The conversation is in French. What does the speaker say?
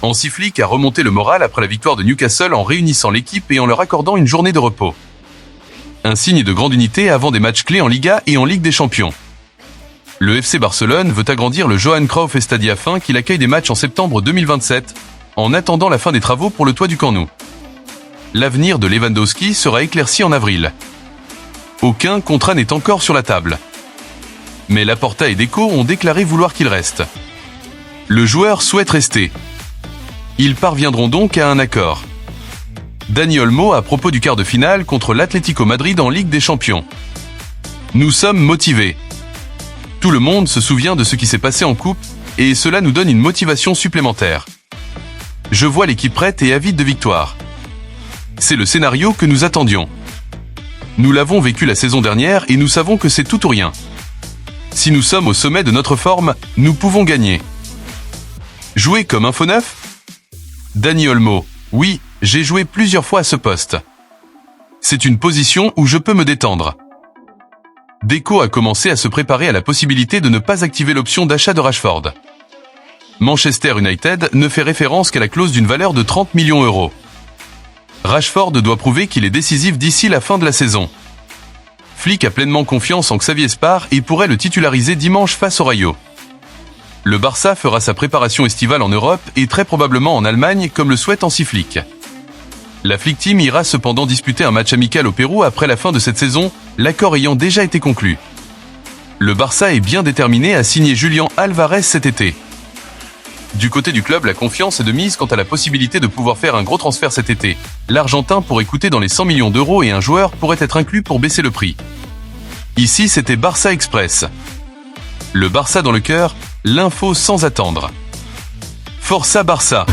Hansi Flick a remonté le moral après la victoire de Newcastle en réunissant l'équipe et en leur accordant une journée de repos. Un signe de grande unité avant des matchs clés en Liga et en Ligue des Champions. Le FC Barcelone veut agrandir le Johan Cruyff Stadium afin qu'il accueille des matchs en septembre 2027, en attendant la fin des travaux pour le toit du Camp Nou. L'avenir de Lewandowski sera éclairci en avril. Aucun contrat n'est encore sur la table. Mais Laporta et Deco ont déclaré vouloir qu'il reste. Le joueur souhaite rester. Ils parviendront donc à un accord. Dani Olmo à propos du quart de finale contre l'Atlético Madrid en Ligue des Champions. Nous sommes motivés. Tout le monde se souvient de ce qui s'est passé en coupe et cela nous donne une motivation supplémentaire. Je vois l'équipe prête et avide de victoire. C'est le scénario que nous attendions. Nous l'avons vécu la saison dernière et nous savons que c'est tout ou rien. Si nous sommes au sommet de notre forme, nous pouvons gagner. Jouer comme un faux neuf ? Dani Olmo, oui, j'ai joué plusieurs fois à ce poste. C'est une position où je peux me détendre. Deco a commencé à se préparer à la possibilité de ne pas activer l'option d'achat de Rashford. Manchester United ne fait référence qu'à la clause d'une valeur de 30 millions €. Rashford doit prouver qu'il est décisif d'ici la fin de la saison. Flick a pleinement confiance en Xavier Spar et pourrait le titulariser dimanche face au Rayo. Le Barça fera sa préparation estivale en Europe et très probablement en Allemagne comme le souhaite Hansi Flick. La Flick Team ira cependant disputer un match amical au Pérou après la fin de cette saison, l'accord ayant déjà été conclu. Le Barça est bien déterminé à signer Julián Álvarez cet été. Du côté du club, la confiance est de mise quant à la possibilité de pouvoir faire un gros transfert cet été. L'Argentin pourrait coûter dans les 100 millions d'euros et un joueur pourrait être inclus pour baisser le prix. Ici, c'était Barça Express. Le Barça dans le cœur, l'info sans attendre. Força Barça!